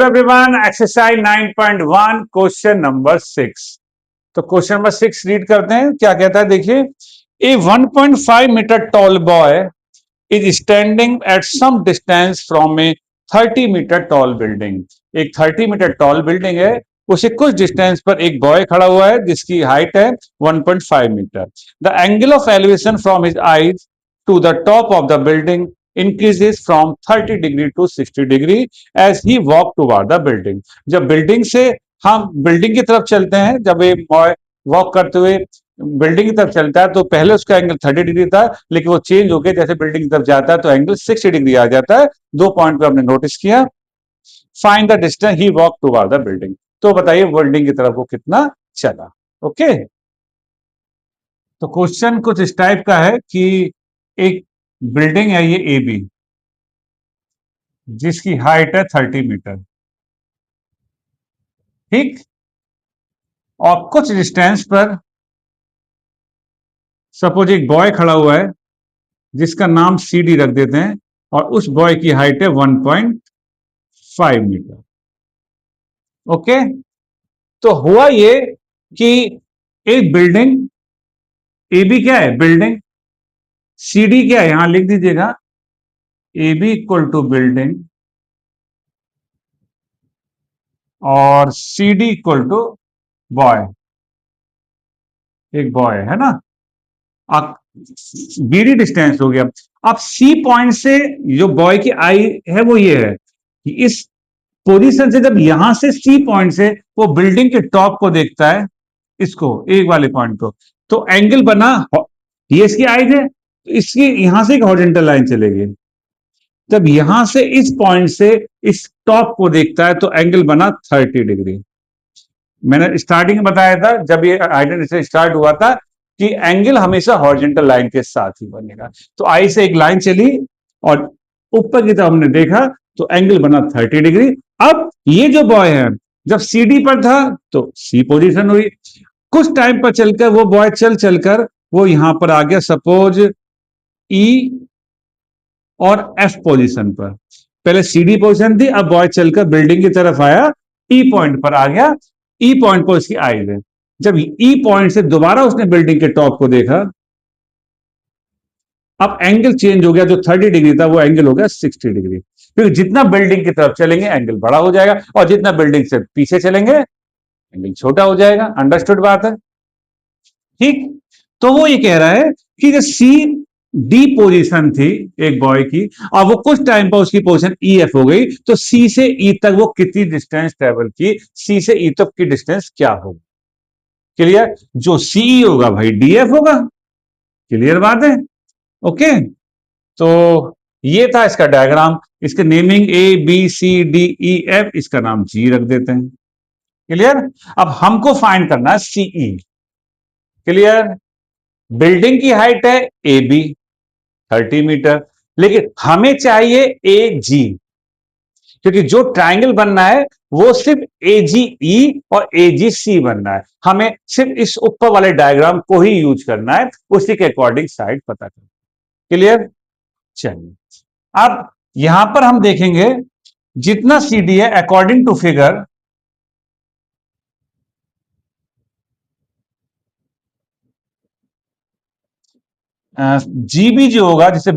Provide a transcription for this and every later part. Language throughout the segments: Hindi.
Everyone, exercise 9.1 question number 6। तो क्वेश्चन नंबर 6 रीड करते हैं। क्या कहता है, देखिए। A 1.5 metre tall boy is standing at some distance from a 30 metre tall building. एक 30 मीटर टॉल बिल्डिंग है, उसे कुछ डिस्टेंस पर एक बॉय खड़ा हुआ है जिसकी हाइट है 1.5 metre. The angle of elevation from his eyes to the top of the building increases from 30 degree to 60 degree as he walk toward the building। जब बिल्डिंग से हम बिल्डिंग की तरफ चलते हैं, जब ये बॉय वॉक करते हुए बिल्डिंग की तरफ चलता है तो पहले उसका एंगल 30 डिग्री था, लेकिन वो चेंज होकर जैसे बिल्डिंग की तरफ जाता है तो एंगल 60 डिग्री आ जाता है। 2 पॉइंट पे हमने नोटिस किया। Find the distance he walk toward the building. तो बताइए बिल्डिंग की तरफ वो कितना चला। ओके, तो क्वेश्चन कुछ इस टाइप का है कि एक बिल्डिंग है ये ए बी, जिसकी हाइट है 30 मीटर, ठीक। और कुछ डिस्टेंस पर सपोज एक बॉय खड़ा हुआ है जिसका नाम सी डी रख देते हैं, और उस बॉय की हाइट है 1.5 मीटर। ओके, तो हुआ ये कि एक बिल्डिंग ए बी क्या है, बिल्डिंग। सी डी क्या है, यहां लिख दीजिएगा, A B equal to building और C D equal to boy. एक बॉय है ना, अब बीडी डिस्टेंस हो गया। अब सी पॉइंट से जो बॉय की आई है वो ये है कि इस पोजीशन से जब यहां से सी पॉइंट से वो बिल्डिंग के टॉप को देखता है, इसको एक वाले पॉइंट को, तो एंगल बना, ये इसकी आइज है, तो इसकी यहां से एक हॉरिजॉन्टल लाइन चलेगी। जब यहां से इस पॉइंट से इस टॉप को देखता है तो एंगल बना 30 डिग्री। मैंने स्टार्टिंग में बताया था जब ये आइडेंटिटी स्टार्ट हुआ था कि एंगल हमेशा हॉरिजॉन्टल लाइन के साथ ही बनेगा। तो आई से एक लाइन चली और ऊपर की तरफ हमने देखा तो एंगल बना 30 डिग्री। अब ये जो बॉय है जब सी डी पर था तो सी पोजीशन हुई, कुछ टाइम पर चलकर वो बॉय चलकर वो यहां पर आ गया सपोज ई और एफ पोजीशन पर। पहले सी डी पोजीशन थी, अब बॉय चलकर बिल्डिंग की तरफ आया, ई पॉइंट पर आ गया, ई पॉइंट पर उसकी आई है। जब ई पॉइंट से दोबारा उसने बिल्डिंग के टॉप को देखा, अब एंगल चेंज हो गया, जो 30 डिग्री था वो एंगल हो गया 60 डिग्री। क्योंकि जितना बिल्डिंग की तरफ चलेंगे एंगल बड़ा हो जाएगा, और जितना बिल्डिंग से पीछे चलेंगे एंगल छोटा हो जाएगा। अंडरस्टूड बात है, ठीक। तो वो ये कह रहा है कि जो सी डी पोजीशन थी एक बॉय की, और वो कुछ टाइम पर उसकी पोजीशन ई एफ हो गई, तो सी से ई तक वो कितनी डिस्टेंस ट्रेवल की, सी से ई तक की डिस्टेंस क्या होगी। क्लियर, जो सी होगा भाई डी एफ होगा। क्लियर बात है, ओके। तो ये था इसका डायग्राम, इसके naming A B C D E F, इसका नाम जी रख देते हैं। क्लियर, अब हमको फाइंड करना है सीई। क्लियर, बिल्डिंग की हाइट है ए बी 30 मीटर, लेकिन हमें चाहिए ए जी, क्योंकि जो ट्राइंगल बनना है वो सिर्फ ए जी ई और ए जी सी बनना है। हमें सिर्फ इस ऊपर वाले डायग्राम को ही यूज करना है, उसी के अकॉर्डिंग साइड पता करना। क्लियर, चलिए अब यहां पर हम देखेंगे जितना सी डी है अकॉर्डिंग टू फिगर, जीबी जो होगा, जैसे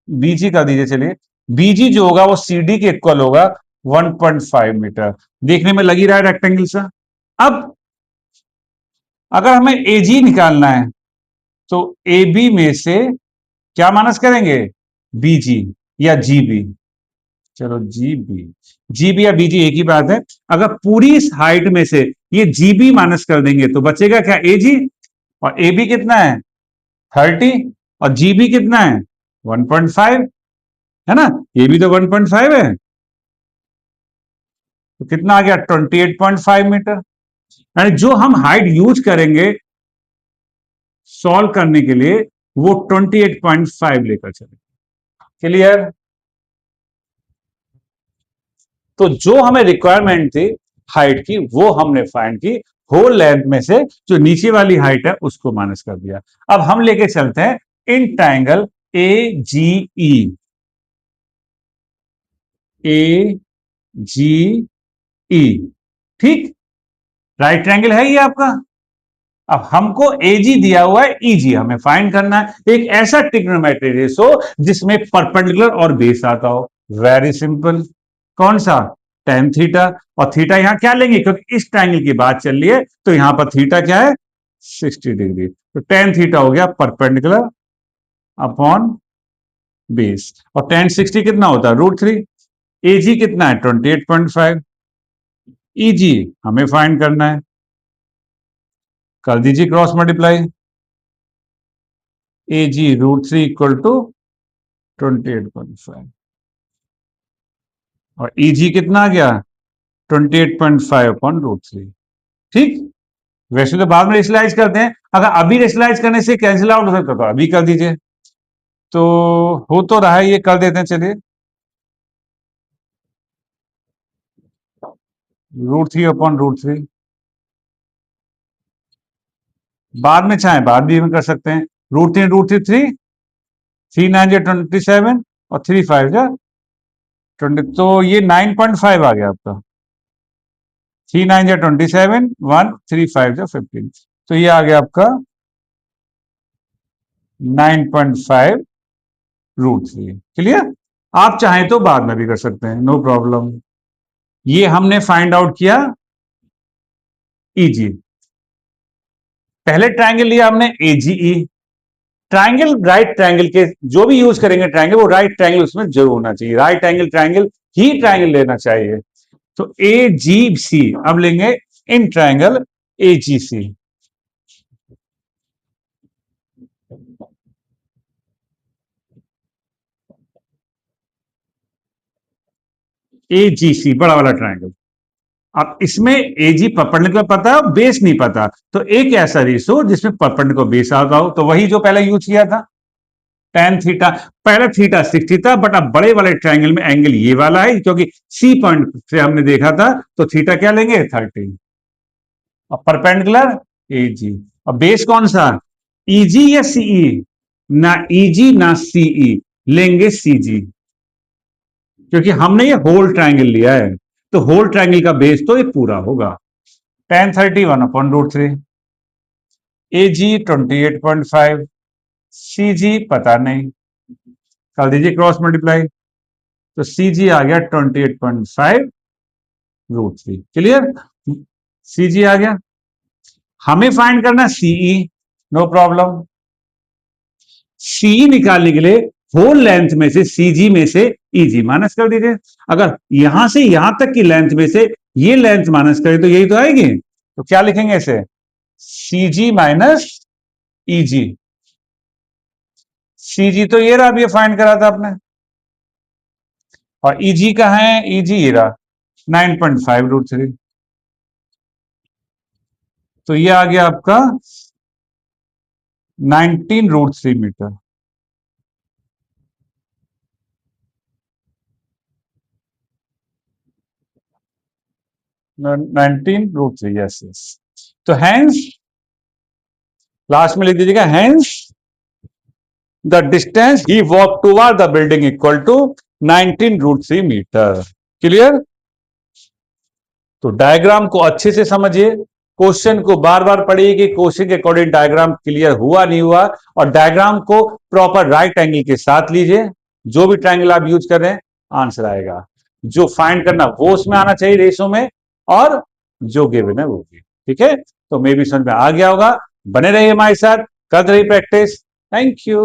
बीजी कर दीजिए, चलिए बीजी जो होगा वो सीडी के इक्वल होगा 1.5 मीटर। देखने में लगी रहा है रेक्टेंगल सा। अब अगर हमें एजी निकालना है तो ए बी में से क्या माइनस करेंगे, बीजी या जीबी। चलो जीबी, जीबी या बीजी एक ही बात है। अगर पूरी इस हाइट में से ये जीबी माइनस कर देंगे तो बचेगा क्या, एजी। और ए बी कितना है 30, और जीबी कितना है 1.5, है ना, ये भी तो 1.5 है, तो कितना आ गया 28.5 मीटर। यानी जो हम हाइट यूज करेंगे सॉल्व करने के लिए वो 28.5 लेकर चलेंगे। क्लियर, तो जो हमें रिक्वायरमेंट थी हाइट की वो हमने फाइंड की, होल लेंथ में से जो नीचे वाली हाइट है उसको माइनस कर दिया। अब हम लेके चलते हैं इन ट्राइंगल ए जी ई, ए जी ई, ठीक, राइट ट्रायंगल है ये आपका। अब हमको एजी दिया हुआ है, ईजी हमें फाइंड करना है एक ऐसा ट्रिग्नोमेट्रिक रेशो जिसमें परपेंडिकुलर और बेस आता हो। वेरी सिंपल, कौन सा, टेन थीटा। और थीटा यहां क्या लेंगे, क्योंकि इस ट्रायंगल की बात चल रही है तो यहां पर थीटा क्या है, 60 डिग्री। तो टेन थीटा हो गया परपेंडिकुलर अपॉन बेस, और टेन 60 कितना होता है, √3। एजी कितना है, 28.5। ईजी हमें फाइंड करना है, कर दीजिए cross multiply. AG √3 equal to 28.5, और ईजी कितना आ गया, 28.5 अपॉन √3। ठीक, वैसे तो बाद में रेशनलाइज करते हैं, अगर अभी रेशनलाइज करने से कैंसिल आउट हो सकता तो अभी कर दीजिए। तो हो तो रहा है, ये कर देते हैं, चलिए √3 अपॉन √3। बाद में चाहे बाद भी हम कर सकते हैं, √3 3 9 जा 27 और 3 5 जा 20, तो ये 9.5 आ गया आपका। 3 9 जा 27, 1 3 5 जा 15, तो ये आ गया आपका 9.5 √3। क्लियर, आप चाहें तो बाद में भी कर सकते हैं, नो प्रॉब्लम। ये हमने फाइंड आउट किया ईजी। पहले ट्रायंगल लिया हमने एजीई। ट्रायंगल, राइट ट्रायंगल के जो भी यूज करेंगे ट्रायंगल, वो राइट ट्रायंगल उसमें जरूर होना चाहिए, राइट एंगल ट्रायंगल ही ट्रायंगल लेना चाहिए। तो ए जी सी, अब लेंगे इन ट्रायंगल ए जी सी। ए जी सी बड़ा वाला ट्रायंगल। अब इसमें एजी परपेंडिकुलर पता है, बेस नहीं पता, तो एक ऐसा रेशो जिसमें परपेंडिकुलर बेस आता हो, तो वही जो पहले यूज किया था टेन थीटा। पहले थीटा 60 था, बट अब बड़े वाले ट्रायंगल में एंगल ये वाला है, क्योंकि सी पॉइंट से हमने देखा था, तो थीटा क्या लेंगे, 30। और परपेंडिकुलर एजी, और बेस कौन सा, ईजी या सीई, ना ईजी ना सीई, लेंगे सीजी, क्योंकि हमने ये होल ट्रायंगल लिया है, तो होल ट्रायंगल का बेस तो ये पूरा होगा। tan 31 अपॉन √3, एजी 28.5, सीजी पता नहीं, कर दीजिए क्रॉस मल्टीप्लाई, तो सीजी आ गया 28.5 √3। क्लियर, सीजी आ गया। हमें फाइंड करना सीई, नो प्रॉब्लम। सीई निकालने के लिए होल लेंथ में से सीजी में से ईजी माइनस कर दीजिए। अगर यहां से यहां तक की लेंथ में से ये लेंथ माइनस करें तो यही तो आएगी, तो क्या लिखेंगे इसे, सीजी माइनस ईजी। सीजी तो ये रहा, अब ये फाइंड करा था आपने, और ईजी कहां है, ईजी ये रहा 9.5 √3, तो ये आ गया आपका 19 √3 मीटर। 19 √3, yes yes. तो हैंस, लास्ट में लिख दीजिएगा, hence the distance he walk toward the building equal to 19 √3 metre. Clear, तो डायग्राम को अच्छे से समझिए, क्वेश्चन को बार बार पढ़िए कि क्वेश्चन के अकॉर्डिंग डायग्राम क्लियर हुआ नहीं हुआ, और डायग्राम को प्रॉपर राइट एंगल के साथ लीजिए। जो भी ट्रायंगल आप यूज कर रहे हैं आंसर आएगा, जो फाइंड करना वो उसमें आना चाहिए रेशो में, और जो गिवन है वो भी। ठीक है, तो मे भी समझ में आ गया होगा। बने रहिए हमारे साथ, कर रही प्रैक्टिस। Thank you.